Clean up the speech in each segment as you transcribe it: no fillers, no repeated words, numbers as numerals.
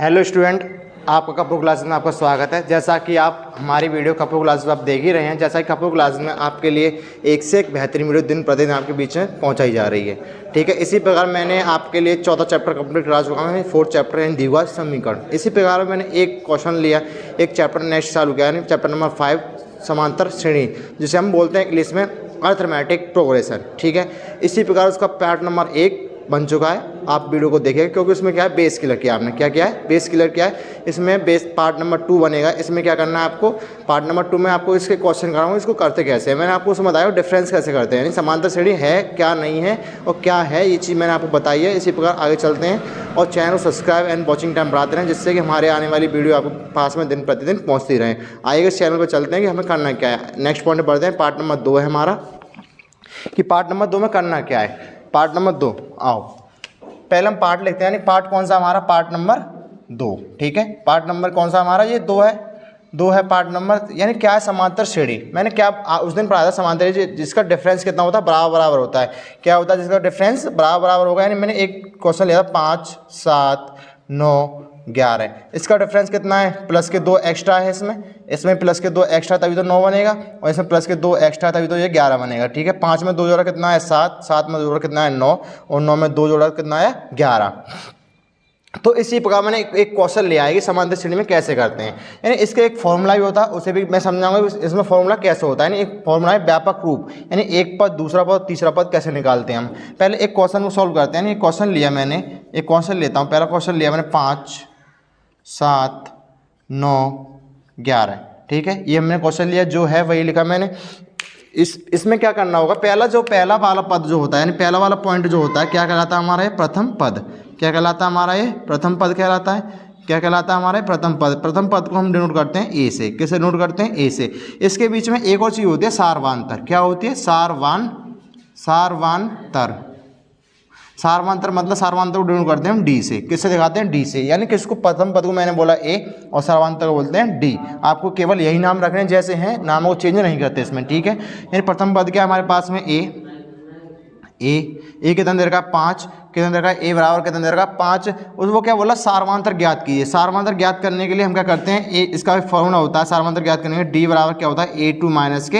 Hello student, आपका कपू classes में आपका स्वागत है। जैसा कि आप हमारी वीडियो कपू क्लासेस आप देख ही रहे हैं, जैसा कि कपू क्लासेस में आपके लिए एक से एक बेहतरीन वीडियो दिन प्रतिदिन आपके बीच में पहुंचाई जा रही है। ठीक है, इसी प्रकार मैंने आपके लिए 14 चैप्टर कंप्लीट करा चुका हूँ। 4th चैप्टर है द्विघात समीकरण। इसी प्रकार मैंने एक क्वेश्चन लिया, एक चैप्टर नेक्स्ट चालू किया, यानी चैप्टर नंबर 5 समांतर श्रेणी, जिसे हम बोलते हैं इंग्लिश में अरिथमेटिक प्रोग्रेशन। ठीक है, इसी प्रकार उसका पार्ट नंबर 1 बन चुका है। आप वीडियो को देखिए, क्योंकि उसमें क्या है, बेस क्लियर किया आपने। क्या किया है, बेस क्लियर किया है। इसमें बेस पार्ट नंबर 2 बनेगा। इसमें क्या करना है आपको, पार्ट नंबर 2 में आपको इसके क्वेश्चन कराऊंगा, इसको करते कैसे है। मैंने आपको उसमें बताया डिफरेंस कैसे करते हैं, यानी समांतर श्रेणी है क्या, नहीं है और क्या है, ये चीज़ मैंने आपको बताई है। इसी प्रकार आगे चलते हैं और चैनल को सब्सक्राइब एंड वॉचिंग टाइम बढ़ाते रहें, जिससे कि हमारे आने वाली वीडियो आपको पास में दिन प्रतिदिन पहुँचती रहें। आइए इस चैनल पर चलते हैं कि हमें करना क्या है। नेक्स्ट पॉइंट बढ़ते हैं, पार्ट नंबर 2 है हमारा, कि पार्ट नंबर 2 में करना क्या है। पार्ट नंबर 2, आओ पहले हम पार्ट लिखते हैं, यानी पार्ट कौन सा हमारा, पार्ट नंबर 2। ठीक है, पार्ट नंबर कौन सा हमारा, ये 2 है पार्ट नंबर। यानी क्या है, समांतर श्रेणी। मैंने क्या उस दिन पढ़ाया था, समांतर जिसका डिफरेंस कितना होता है, बराबर होता है। क्या होता है, जिसका डिफरेंस बराबर होगा। यानी मैंने एक क्वेश्चन लिया था 5, 7, 9, 11। इसका डिफरेंस कितना है, प्लस के 2 एक्स्ट्रा है। इसमें प्लस के 2 एक्स्ट्रा तभी तो 9 बनेगा, और इसमें प्लस के 2 एक्स्ट्रा तभी तो ये 11 बनेगा। ठीक है, 5 में 2 जोड़ा कितना है, 7, 7 में 2 जोड़ा कितना है, 9, और 9 में 2 जोड़ा कितना है, 11। तो इसी प्रकार मैंने एक क्वेश्चन लिया है कि समांतर श्रेणी में कैसे करते हैं। यानी इसका एक फॉर्मूला भी होता है, उसे भी मैं समझाऊंगा इसमें फॉर्मूला कैसे होता है। यानी एक फॉर्मूला है व्यापक रूप, यानी एक पद, दूसरा पद, तीसरा पद कैसे निकालते हैं हम। पहले एक क्वेश्चन को सॉल्व करते हैं। एक क्वेश्चन लिया मैंने, एक क्वेश्चन लेता हूँ। पहला क्वेश्चन लिया मैंने 5, 7, 9, 11। ठीक है, ये हमने क्वेश्चन लिया, जो है वही लिखा मैंने। इसमें क्या करना होगा, पहला वाला पद जो होता है, यानी पहला वाला पॉइंट जो होता है, क्या कहलाता है हमारा ये, प्रथम पद। क्या कहलाता है हमारा ये, प्रथम पद कहलाता है। क्या कहलाता है हमारा ये, प्रथम पद। प्रथम पद को हम डिनोट करते हैं ए से। किससे डिनोट करते हैं, ए से। इसके बीच में एक और चीज़ होती है, सारवांतर। क्या होती है, सारवांतर। सारवांतर मतलब सारवांतर को डिनोट करते हैं हम डी से। किससे दिखाते हैं, डी से। यानी किसको, प्रथम पद को मैंने बोला ए, और सारवांतर को बोलते हैं डी। आपको केवल यही नाम रखने जैसे हैं, नामों को चेंज नहीं करते इसमें। ठीक है, यानी प्रथम पद क्या हमारे पास में, ए कितना दे रखा है, 5। कितना दे रखा है, ए बराबर कितना दे रखा है, 5। उसको क्या बोला, सारवांतर ज्ञात कीजिए। सारवांतर ज्ञात करने के लिए हम क्या करते हैं, ए, इसका एक फॉर्मूला होता है सारवांतर ज्ञात करने के लिए। डी बराबर क्या होता है, A2 माइनस के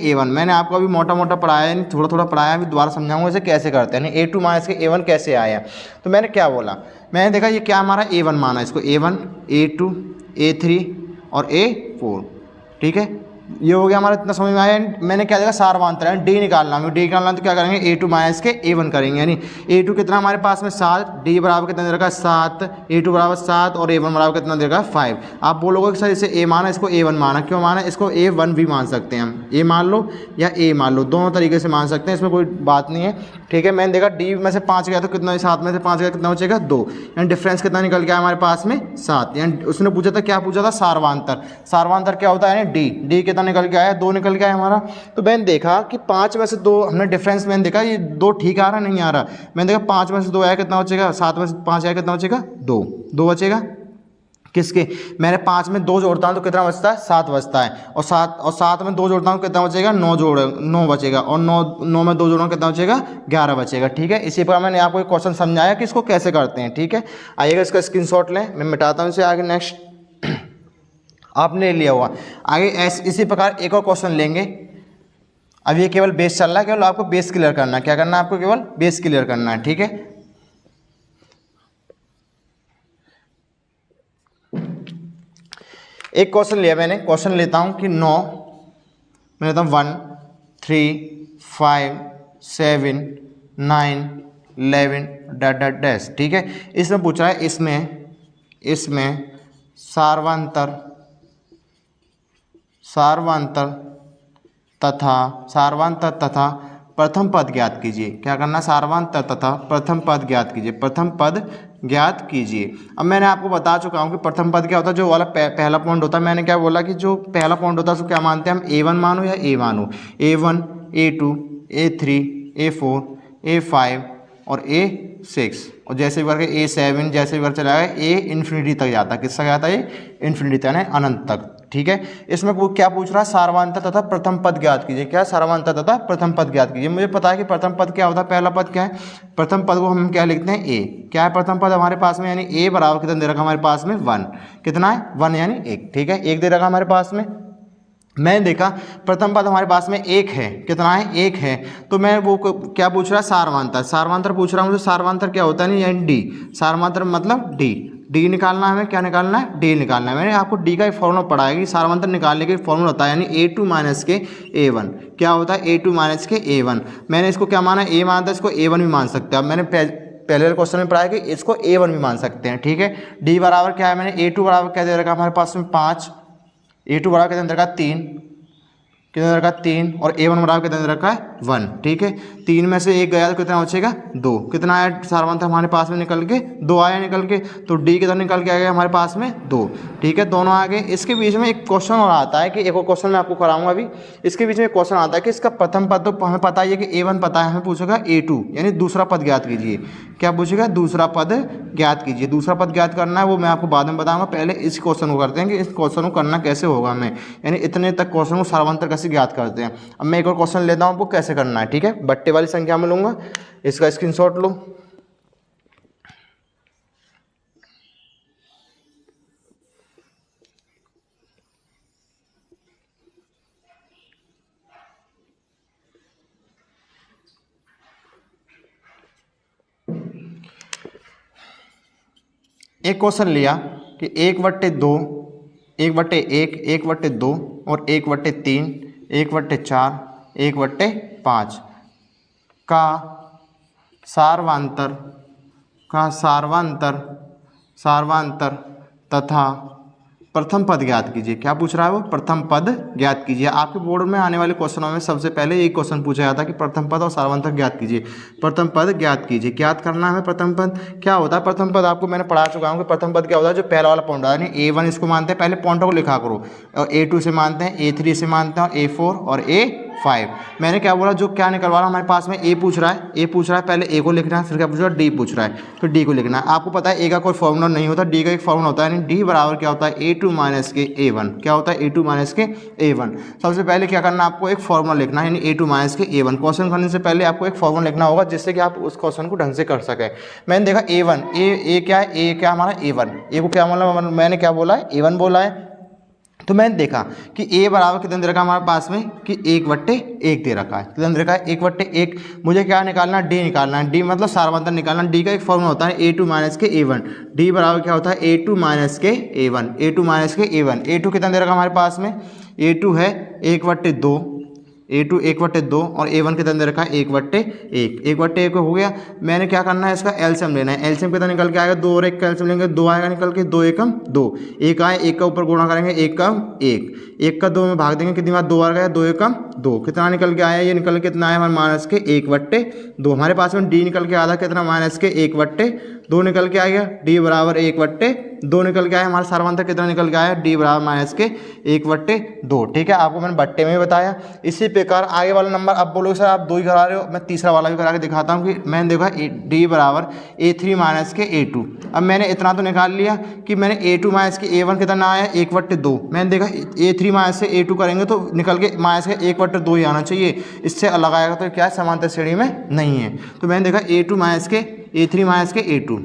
A1। मैंने आपको अभी मोटा मोटा पढ़ाया है, थोड़ा थोड़ा पढ़ाया, अभी दोबारा समझाऊंगा इसे कैसे करते हैं। A2 माइनस के A1 कैसे आया। तो मैंने क्या बोला, मैंने देखा ये क्या हमारा A1 माना, इसको A1, A2, A3 और A4। ठीक है, ये हो गया हमारा, इतना समझ में आया। मैंने क्या देखा, सारवांतर है, डी निकालना है। डी निकालना तो क्या करेंगे, A2 माइनस के A1 करेंगे। यानी A2 कितना हमारे पास में 7, डी बराबर कितना दे रखा है 7, A2 बराबर 7 और A1 बराबर कितना दे रखा है 5। आप बोलोगे कि सर इसे A माना, इसको A1 माना, क्यों माना, इसको A1 भी मान सकते हैं हम। A मान लो या A मान लो, दोनों तरीके से मान सकते हैं, इसमें कोई बात नहीं है। ठीक है, मैंने देखा डी में से 5 गया तो कितना, 7 में से 5 गया कितना बचेगा, 2। यानी डिफरेंस कितना निकल गया हमारे पास में, 7। यानी उसने पूछा था, क्या पूछा था, सारवांतर। सारवांतर क्या होता है, यानी डी कितना निकल के आया, 2 निकल गया है हमारा। तो मैंने देखा कि 5 में से 2 हमने डिफरेंस, मैंने देखा ये 2 ठीक आ रहा नहीं आ रहा। मैंने देखा 5 में से 2 आया, कितना बचेगा, 7 में से 5 आया, कितना बचेगा, 2 बचेगा। किसके, मैंने 5 में 2 जोड़ता हूँ तो कितना बचता है, 7 बचता है। और 7 में 2 जोड़ता हूँ कितना बचेगा, 9 बचेगा। और 9 में 2 जोड़ता हूँ कितना बचेगा, 11 बचेगा। ठीक है, इसी पर मैंने आपको एक क्वेश्चन समझाया कि इसको कैसे करते हैं। ठीक है, आइएगा इसका स्क्रीनशॉट लें, मैं मिटाता हूँ इसे। आगे नेक्स्ट आपने लिया हुआ, आगे इसी प्रकार एक और क्वेश्चन लेंगे। अब ये केवल बेस चल रहा है, केवल आपको बेस क्लियर करना है। क्या करना है आपको, केवल बेस क्लियर करना है। ठीक है, एक क्वेश्चन लिया मैंने, क्वेश्चन लेता हूं कि 9, मैं लेता हूं 1, 3, 5, 7, 9, 11 डैश। ठीक है, इसमें पूछ रहा है, इसमें सारवांतर तथा प्रथम पद ज्ञात कीजिए। क्या करना, सारवांतर तथा प्रथम पद ज्ञात कीजिए। प्रथम पद ज्ञात कीजिए। अब मैंने आपको बता चुका हूँ कि प्रथम पद क्या होता है, जो वाला पहला पॉइंट होता है। मैंने क्या बोला कि जो पहला पॉइंट होता है उसको क्या मानते हैं हम, A1 मानो या A मानो। A1, A2, A3, A4, A5 और A6, और जैसे भी करके A7, जैसे भी करके चला गया A इन्फिनिटी तक जाता है। किस तक जाता है, ये इन्फिनिटी तक, यानी अनंत तक। ठीक है। इसमें वो क्या पूछ रहा है, सार्वधातुक तथा प्रथम पद ज्ञात कीजिए। क्या, सार्वधातुक तथा प्रथम पद ज्ञात कीजिए। मुझे पता है कि प्रथम पद क्या होता है, पहला पद क्या है, प्रथम पद को हम क्या लिखते हैं, ए। क्या है प्रथम पद हमारे पास में, यानी ए बराबर कितना दे रखा हमारे पास में, 1। कितना है, 1 यानी 1, ठीक है, 1 दे रखा हमारे पास में। मैंने देखा प्रथम पद हमारे पास में 1 है, कितना है, 1 है। तो मैं वो क्या पूछ रहा है, सार्वधातुक, सार्वधातुक पूछ रहा हूँ मुझे। सार्वधातुक क्या होता है, नहीं यानी डी, सार्वधातुक मतलब डी। डी निकालना है हमें, क्या निकालना है, डी निकालना है। मैंने आपको डी का एक फॉर्मूला पढ़ा है कि सार्वधातुक निकालने के फॉर्मूला होता है, यानी A2 माइनस के A1। क्या होता है, A2 माइनस के A1। मैंने इसको क्या माना, ए माना था, इसको A1 भी मान सकते हैं। अब मैंने पहले क्वेश्चन में पढ़ा है कि इसको A1 भी मान सकते हैं, ठीक है। डी बराबर क्या है, मैंने A2 बराबर क्या दे रखा हमारे पास में 5, A2 बराबर कितना दे रखा 3, कितना दे रखा 3, और A1 बराबर कितना दे रखा है 1, ठीक है। 3 में से 1 गया तो कितना बचेगा 2। कितना आया सार्वधातुक हमारे पास में निकल के 2 आया निकल के, तो डी कितना निकल के आ गया हमारे पास में 2, ठीक है, दोनों आ गए। इसके बीच में एक क्वेश्चन और आता है कि एक और क्वेश्चन मैं आपको कराऊंगा अभी। इसके बीच में एक क्वेश्चन आता है कि इसका प्रथम पद तो हमें पता ही है कि A1 पता है, हमें पूछेगा A2 यानी दूसरा पद ज्ञात कीजिए। क्या पूछेगा, दूसरा पद ज्ञात कीजिए। दूसरा पद ज्ञात करना है वो मैं आपको बाद में बताऊंगा, पहले इस क्वेश्चन को करते हैं कि इस क्वेश्चन को करना कैसे होगा हमें, यानी इतने तक क्वेश्चन को सार्वधातुक कैसे ज्ञात करते हैं। अब मैं एक और क्वेश्चन लेता हूँ आपको कैसे करना है, ठीक है। बट्टे वाली संख्या में लूँगा, इसका स्क्रीनशॉट लो। एक क्वेश्चन लिया कि 1/2, 1/1, 1/2 और 1/3, 1/4, 1/5 का सार्वधातुक तथा प्रथम पद ज्ञात कीजिए। क्या पूछ रहा है वो, प्रथम पद ज्ञात कीजिए। आपके बोर्ड में आने वाले क्वेश्चनों में सबसे पहले एक क्वेश्चन पूछा जाता है कि प्रथम पद और सार्वधातुक ज्ञात कीजिए। प्रथम पद ज्ञात कीजिए, ज्ञात करना है हमें प्रथम पद। क्या होता है प्रथम पद, आपको मैंने पढ़ा चुका हूँ कि प्रथम पद क्या होता है, जो पहला वाला पॉइंट होता है, यानी A1 इसको मानते हैं, पहले पॉइंटों को लिखा करो, और A2 से मानते हैं, A3 से मानते हैं, और A4 और A5। मैंने क्या बोला, जो क्या निकलवा रहा हमारे पास में, ए पूछ रहा है, पहले ए को लिखना है, फिर क्या पूछ रहा है, डी पूछ रहा है, फिर डी को लिखना है। आपको पता है ए का कोई फॉर्मूला नहीं होता, डी का एक फॉर्मूला होता है, यानी डी बराबर क्या होता है, A2 माइनस के A1। क्या होता है, A2 माइनस के A1। सबसे पहले क्या करना है, आपको एक फॉर्मूला लिखना है, यानी A2 माइनस के A1। क्वेश्चन करने से पहले आपको एक फॉर्मूला लिखना होगा, जिससे कि आप उस क्वेश्चन को ढंग से कर सकें। मैंने देखा A1, ए क्या है, ए क्या हमारा A1, ए को क्या बोला, मैंने क्या बोला है, A1 बोला है। तो मैंने देखा कि ए बराबर कितना दे रखा है हमारे पास में, कि 1/1 दे रखा है। कितना दे रखा है, 1/1। मुझे क्या निकालना है, डी निकालना है। डी मतलब सार्वधातुक निकालना। डी का एक फॉर्मूला होता है A2 माइनस के A1। डी बराबर क्या होता है, A2 माइनस के A1। A2 माइनस के A1। A2 कितना दे रखा हमारे पास में, A2 है 1/2, A2 1/2, और A1 कितना दे रखा है, 1/1। 1/1 हो गया। मैंने क्या करना है, इसका एलसीएम लेना है। एलसीएम कितना निकल के आएगा, 2 और 1 का एलसीएम लेंगे, 2 आएगा निकल के, 2 एकम 2, 1 आए, 1 का ऊपर गुणा करेंगे, 1 का 1, 1 का 2 में भाग देंगे, कितनी बार 2 आ गया, 2 एकम 2। कितना निकल के आया, ये निकल के कितना आया हमारे माइनस के 1/2। हमारे पास में डी निकल के आधा कितना, माइनस के 1/2 निकल के आ गया। डी बराबर 1/2 निकल के आया। हमारा सार्वधातुक कितना निकल के आया, डी बराबर माइनस के 1/2। ठीक है, आपको मैंने बट्टे में बताया। इसी प्रकार आगे वाला नंबर, अब बोलोगे सर आप 2 ही करा रहे हो, मैं तीसरा वाला भी करा के दिखाता हूँ कि मैंने देखा डी बराबर A3 माइनस के A2। अब मैंने इतना तो निकाल लिया कि मैंने A2 माइनस के A1 कितना आया, 1/2। मैंने देखा A3 माइनस से A2 करेंगे तो निकल के माइनस के 1/2 ही आना चाहिए। इससे अलग आएगा तो क्या समांतर श्रेणी में नहीं है। तो मैंने देखा A3 माइनस के A2।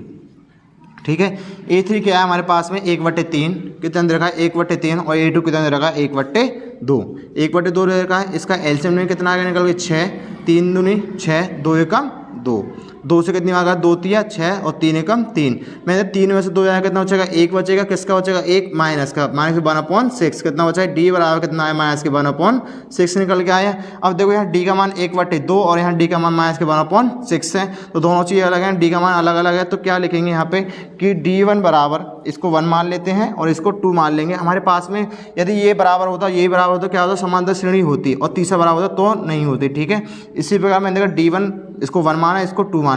ठीक है, A3 क्या है हमारे पास में 1/3, कितना दे रखा है 1/3, और A2 कितना दे रखा है 1/2। 1/2 दे रखा है। इसका एलसीएम में कितना आगे निकल गया 6, 3 दूनी 6, 2 एकम 2। 2 से कितनी आ गया 2 तिया 6 और 3 एकम 3। मैंने 3 में से 2 आया कितना बचेगा, 1 बचेगा। किसका बचेगा, 1 माइनस का, माइनस के 1/6 कितना बचा है, डी बराबर कितना है माइनस के 1/6 निकल के आया। अब देखो यहाँ डी का मान 1/2 और यहाँ डी का मान माइनस के 1/6 है, तो दोनों चीज़ अलग हैं, डी का मान अलग अलग है। तो क्या लिखेंगे यहाँ पे कि D1 बराबर, इसको 1 मान लेते हैं और इसको 2 मान लेंगे। हमारे पास में यदि ये बराबर होता, ये बराबर होता, क्या होता, समांतर श्रेणी होती, और तीसरा बराबर होता तो नहीं होती। ठीक है, इसी प्रकार मैंने देखा D1 इसको 1 माना, इसको 2 माना।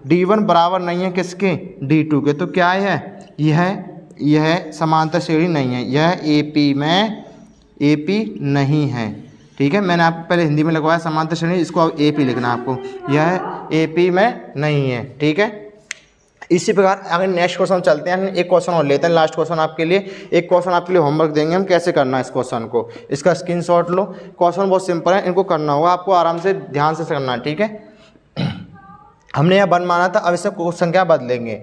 D1 बराबर नहीं है किसके, D2 के। तो क्या है, यह समांतर श्रेणी नहीं है, यह AP नहीं है। ठीक है, मैंने आपको पहले हिंदी में लगवाया समांतर श्रेणी, इसको अब AP लिखना है आपको, यह AP में नहीं है। ठीक है, इसी प्रकार अगर नेक्स्ट क्वेश्चन चलते हैं, एक क्वेश्चन और लेते हैं, लास्ट क्वेश्चन आपके लिए, एक क्वेश्चन आपके लिए होमवर्क देंगे हम कैसे करना है इस क्वेश्चन को। इसका स्क्रीनशॉट लो, क्वेश्चन बहुत सिंपल है, इनको करना होगा आपको, आराम से ध्यान से करना है, ठीक है। हमने यहाँ 1 माना था, अब इससे क्वेश्चन क्या बदलेंगे।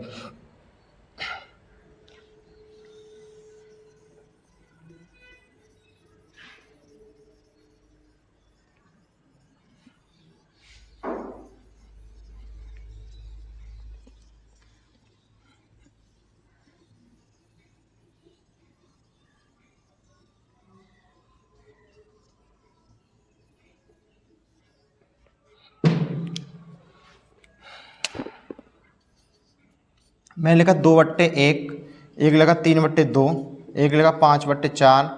मैंने लिखा 2/1, एक लिखा 3/2, एक लिखा 5/4,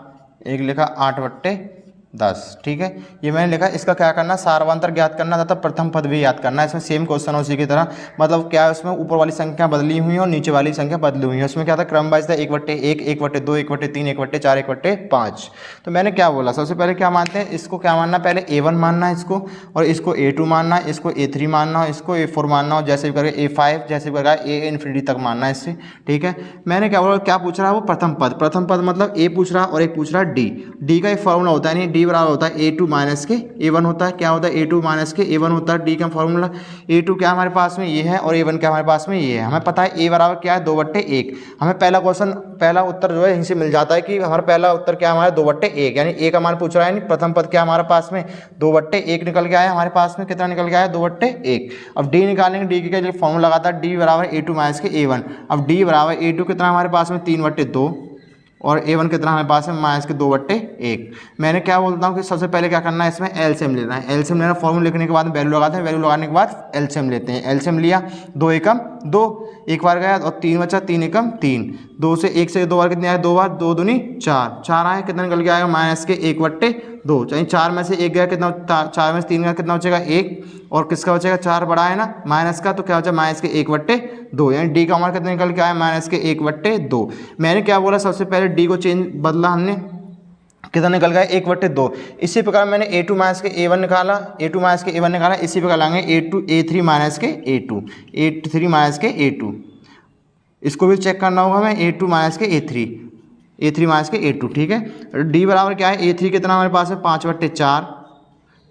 एक लिखा 8/10, ठीक है। ये मैंने लिखा, इसका क्या करना, सार्वंतर ज्ञात करना तथा प्रथम पद भी याद करना है। इसमें सेम क्वेश्चन है उसी की तरह, मतलब क्या है, उसमें ऊपर वाली संख्या बदली हुई है और नीचे वाली संख्या बदली हुई है। उसमें क्या था, क्रम वाइज था 1/1, 1/2, 1/3, 1/4, 1/5। तो मैंने क्या बोला, सबसे पहले क्या मानते हैं, इसको क्या मानना, पहले A1 मानना है इसको, और इसको A2 मानना है, इसको A3 मानना है, इसको A4 मानना है, जैसे भी करके A5, जैसे भी करके A इन्फिनिटी तक मानना है इससे, ठीक है। मैंने क्या बोला, क्या पूछ रहा है वो, प्रथम पद। प्रथम पद मतलब A पूछ रहा है और एक पूछ रहा है D का एक फॉर्मूला होता है, नहीं D बराबर होता है A2 माइनस के A1 होता है। क्या होता है, A2 माइनस के A1 होता है। D का फॉर्मूला, A2 क्या हमारे पास में ये है और A1 क्या हमारे पास में ये है। हमें पता है A बराबर क्या है, 2/1। हमें पहला क्वेश्चन, पहला उत्तर जो है यहीं से मिल जाता है कि हमारा पहला उत्तर क्या हमारा 2/1, यानी A का मान पूछ रहा है, नहीं प्रथम पद क्या हमारे पास में 2/1 निकल के आया हमारे पास में, कितना निकल के आया 2/1। अब D निकालेंगे, D के लिए फॉर्मूला लगाता है D बराबर A2 माइनस के A1। अब D बराबर A2 कितना हमारे पास में 3/2 और A1 कितना हमारे पास है माइनस के 2/1। मैंने क्या बोलता हूँ कि सबसे पहले क्या करना है, इसमें एलसीएम लेना है। एलसीएम लेना, फॉर्मूला लिखने के बाद वैल्यू लगाते हैं, वैल्यू लगाने के बाद एलसीएम लेते हैं। एलसीएम लिया, 2 एकम 2, एक बार गया और 3 बचा, 3 एकम 3, 2 से 1 से 2 बार कितने आए, 2 बार, 2 दूनी 4, 4 आए, कितना निकल के आएगा माइनस के 1/2। चाहे 4 में से 1 गया, कितना 4 में से 3 गया, कितना बचेगा 1, और किसका बचेगा 4 बड़ा है ना माइनस का, तो क्या बचा माइनस के 1/2, यानी D का मान कितना निकल के आया माइनस के 1/2। मैंने क्या बोला, सबसे पहले D को चेंज बदला हमने, कितना निकल गया 1/2। इसी प्रकार मैंने A2 माइनस के A1 निकाला, A2 माइनस के A1 निकाला, इसी प्रकार लाएंगे A3 माइनस के A2, A3 माइनस के A2, इसको भी चेक करना होगा हमें, A2 माइनस के A3 माइनस के A2, ठीक है। D बराबर क्या है, A3 कितना हमारे पास है 5/4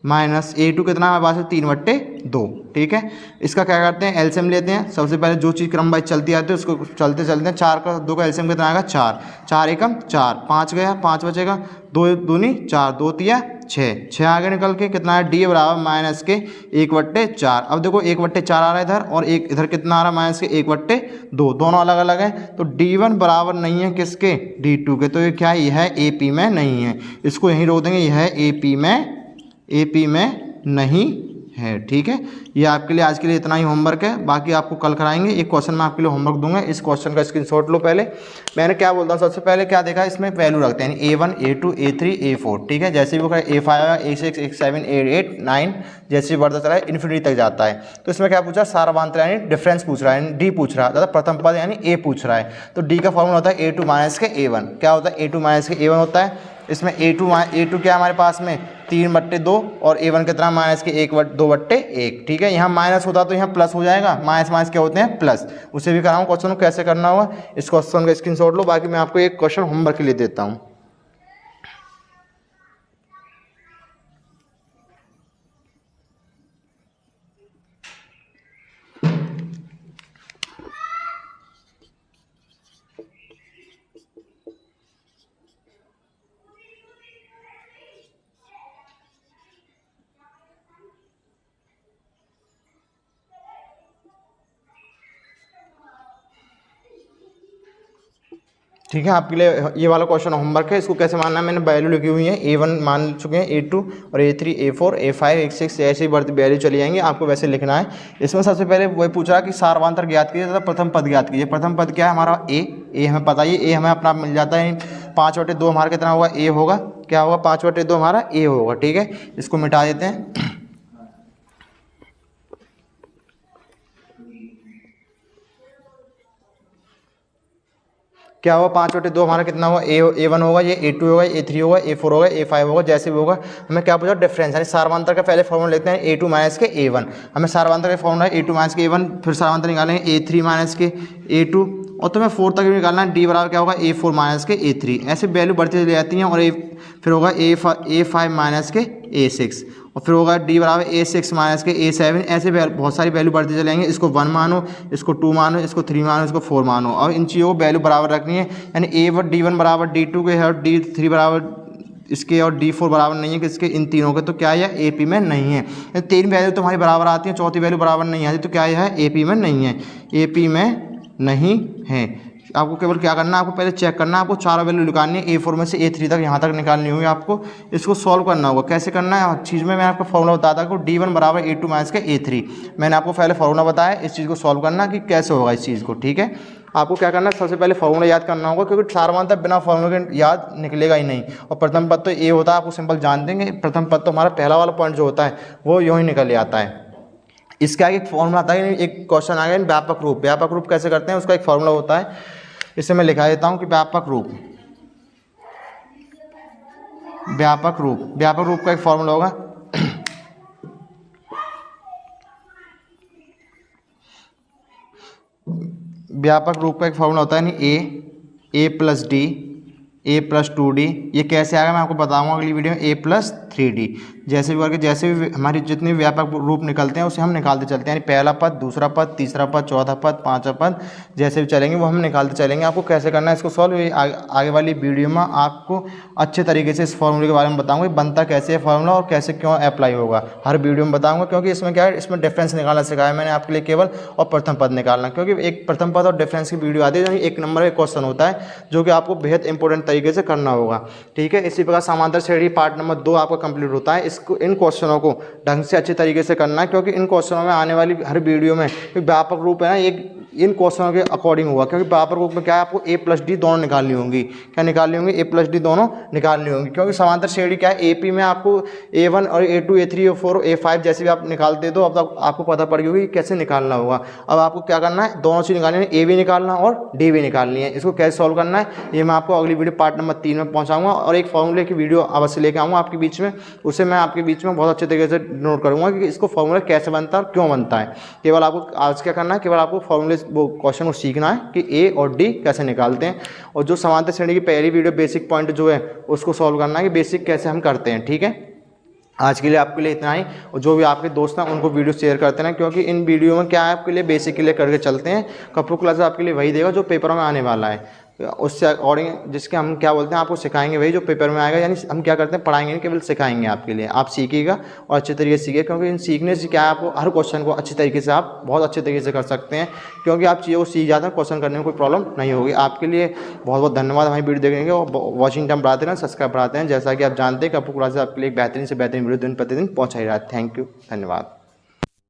माइनस A2 कितना हमारे पास है 3/2, ठीक है। इसका क्या करते हैं, एलसीएम लेते हैं। सबसे पहले जो चीज़ क्रम वाइज चलती आती है उसको चलते चलते हैं, 4 का 2 का एलसीएम कितना आएगा 4, 4 एकम 4, 5 गया, 5 बचेगा, 2 दूनी 4, 2 तिया 6, 6 आगे निकल के कितना है D बराबर माइनस के 1/4। अब देखो 1/4 आ रहा है इधर, और एक इधर कितना आ रहा है माइनस के 1/2, दोनों अलग अलग है। तो D1 बराबर नहीं है किसके, D2 के, तो ये क्या है, यह है AP में नहीं है, इसको यहीं रोक देंगे, यह है AP में नहीं है, ठीक है। ये आपके लिए आज के लिए इतना ही होमवर्क है, बाकी आपको कल कराएंगे। एक क्वेश्चन मैं आपके लिए होमवर्क दूंगा, इस क्वेश्चन का स्क्रीनशॉट लो। पहले मैंने क्या बोलता हूँ, सबसे पहले क्या देखा, इसमें वैल्यू रखते हैं A1, A2, A3, A4, ठीक है। जैसे भी वो A5, A6, A7, A8, 9, जैसे भी बढ़ता चला है इन्फिनिटी तक जाता है। तो इसमें क्या पूछा, सार्वधातुक यानी डिफरेंस पूछ रहा है, यानी D पूछ रहा है, प्रथम पद यानी A पूछ रहा है। तो D का फॉर्मूला होता है A2 माइनस के A1। क्या होता है, A2 माइनस के A1 होता है। इसमें A2 क्या हमारे पास में 3/2 और A1 कितना माइनस के 2/1, ठीक है। यहाँ माइनस होता तो यहाँ प्लस हो जाएगा, माइनस माइनस क्या होते हैं प्लस। उसे भी कराऊँ क्वेश्चन को कैसे करना होगा, इस क्वेश्चन का स्क्रीनशॉट लो, बाकी मैं आपको एक क्वेश्चन होमवर्क के लिए देता हूँ। ठीक है, आपके लिए ये वाला क्वेश्चन होमवर्क है। इसको कैसे मानना है, मैंने वैल्यू लिखी हुई है, A1 मान चुके हैं, A2 और A3, A4, A5, A6, ऐसे ही बढ़ती वैल्यू चली जाएंगी, आपको वैसे लिखना है। इसमें सबसे पहले वही पूछ रहा है कि सार्वधातुक ज्ञात कीजिए तथा प्रथम पद ज्ञात कीजिए। प्रथम पद क्या है हमारा A हमें पता ही, A हमें अपना मिल जाता है, 5/2 हमारा कितना होगा A होगा, क्या होगा 5/2 हमारा A होगा, ठीक है। इसको मिटा देते हैं। क्या होगा 5/2 हमारा कितना होगा, A1 होगा, ये A2 होगा, A3 होगा, A4 होगा, A5 होगा, जैसे भी होगा। हमें क्या पूछा, डिफरेंस यानी सार्वधानिक का पहले फॉर्मूला लेते हैं A2 माइनस के A1। हमें सार्वधानिक का फॉर्मूला है A2 माइनस के A1, फिर सार्वधानिक निकालेंगे A3 माइनस के A2 और तुम्हें 4 तक भी निकालना है। D बराबर क्या होगा, A4 माइनस के A3। ऐसे वैल्यू बढ़ती चली जाती हैं और फिर होगा A5 माइनस के A6 और फिर होगा D बराबर A6 माइनस के A7। ऐसे बहुत सारी वैल्यू बढ़ती चलेंगे। इसको 1 मानो, इसको 2 मानो, इसको 3 मानो, इसको 4 मानो और इन चीज़ों को वैल्यू बराबर रखनी है। यानी D1 बराबर D2 के है और D3 बराबर इसके और D4 बराबर नहीं है किसके, इन तीनों के। तो क्या है, AP में नहीं है। 3 वैल्यू तुम्हारी बराबर आती है, चौथी वैल्यू बराबर नहीं आती, तो क्या है, AP में नहीं है, AP में नहीं है। आपको केवल क्या करना है, आपको पहले चेक करना है, आपको 4 वैल्यू निकालनी है, A4 में से A3 तक यहाँ तक निकालनी होगी आपको। इसको सॉल्व करना होगा। कैसे करना है, हर चीज़ में मैं आपको फॉर्मूला बताता हूँ। D1 बराबर A2 माइनस के A3 मैंने आपको पहले फॉर्मूला बताया। इस चीज़ को सॉल्व करना कि कैसे होगा इस चीज़ को, ठीक है। आपको क्या करना है, सबसे पहले फॉर्मूला याद करना होगा, क्योंकि सार्वधानिक बिना फॉर्मूले के याद निकलेगा ही नहीं। और प्रथम पद तो A होता है, आपको सिंपल जान देंगे। प्रथम पद तो हमारा पहला वाला पॉइंट जो होता है वो यूँ ही निकल आता है। इसका एक फॉर्मूला आता है, एक क्वेश्चन आ गया व्यापक रूप। व्यापक रूप कैसे करते हैं, उसका एक फॉर्मूला होता है। इसे मैं लिखा देता हूँ कि व्यापक रूप का एक फॉर्मूला होगा। व्यापक रूप का एक फॉर्मूला होता है यानी A plus D, A plus 2D। ये कैसे आएगा मैं आपको बताऊंगा अगली वीडियो में। A प्लस 3D जैसे भी करके, जैसे भी हमारी जितने भी व्यापक रूप निकलते हैं उसे हम निकालते चलते हैं। यानी पहला पद, दूसरा पद, तीसरा पद, चौथा पद, पांचवा पद, जैसे भी चलेंगे वो हम निकालते चलेंगे। आपको कैसे करना है इसको सॉल्व, आगे वाली वीडियो में आपको अच्छे तरीके से इस फॉर्मूले के बारे में बताऊंगा, बनता कैसे है फॉर्मूला और कैसे क्यों अप्लाई होगा, हर वीडियो में बताऊंगा। क्योंकि इसमें क्या है, इसमें डिफरेंस निकालना सिखाया मैंने आपके लिए केवल, और प्रथम पद निकालना। क्योंकि एक प्रथम पद और डिफरेंस की वीडियो आती है, एक नंबर का क्वेश्चन होता है जो कि आपको बेहद इंपॉर्टेंट तरीके से करना होगा, ठीक है। इसी प्रकार समांतर श्रेणी पार्ट नंबर 2 आपका कंप्लीट होता है। इन क्वेश्चनों को ढंग से अच्छे तरीके से करना है, क्योंकि इन क्वेश्चनों में आने वाली हर वीडियो में व्यापक रूप है ना, एक इन क्वेश्चनों के अकॉर्डिंग होगा। क्योंकि व्यापक रूप में क्या है, आपको A प्लस D दोनों निकालनी होंगी। क्या निकालनी होंगी, A प्लस D दोनों निकालनी होंगी। क्योंकि समांतर श्रेणी क्या है, AP में आपको A1 और A2 A3 A4 A5 जैसे भी आप निकालते तो अब तक आपको पता पड़ गई होगी कैसे निकालना होगा। अब आपको क्या करना है, दोनों चीज़ निकालनी है, A भी निकालना और D भी निकालनी है। इसको कैसे सॉल्व करना है ये मैं आपको अगली वीडियो पार्ट नंबर 3 में पहुँचाऊँगा, और एक फॉर्मूले की वीडियो अवश्य लेके आऊँगा आपके बीच में। उसे मैं आपके बीच में बहुत अच्छे तरीके से नोट करूँगा कि इसको फॉर्मूला कैसे बनता है और क्यों बनता है। केवल आपको आज क्या करना है, केवल आपको फॉर्मूले वो क्वेश्चन को सीखना है कि A और D कैसे निकालते हैं, और जो समांतर श्रेणी की पहली वीडियो बेसिक पॉइंट जो है उसको सॉल्व करना है कि बेसिक कैसे हम करते हैं, ठीक है। आज के लिए आपके लिए इतना ही, और जो भी आपके दोस्त हैं उनको वीडियो शेयर करते हैं, क्योंकि इन वीडियो में क्या है, आपके लिए बेसिक के लिए करके चलते हैं। कपू क्लास आपके लिए वही देगा जो पेपरों में आने वाला है, उससे अकॉर्डिंग जिसके हम क्या बोलते हैं आपको सिखाएंगे वही जो पेपर में आएगा। यानी हम क्या करते हैं, पढ़ाएंगे नहीं, केवल सिखाएंगे आपके लिए। आप सीखिएगा और अच्छे तरीके से सीखिए, क्योंकि इन सीखने से क्या है, आपको हर क्वेश्चन को अच्छे तरीके से आप बहुत अच्छे तरीके से कर सकते हैं। क्योंकि आप चीज़ों को सीख जाते हैं, क्वेश्चन करने में कोई प्रॉब्लम नहीं होगी। आपके लिए बहुत बहुत धन्यवाद हमारी वीडियो देखने के, और वॉचिंग टाइम बढ़ाते हैं, सब्सक्राइब बढ़ाते हैं। जैसा कि आप जानते हैं कपू क्लासेस आपके लिए एक बेहतरीन से बेहतरीन वीडियो दिन प्रतिदिन पहुँचा ही रहा है। थैंक यू, धन्यवाद।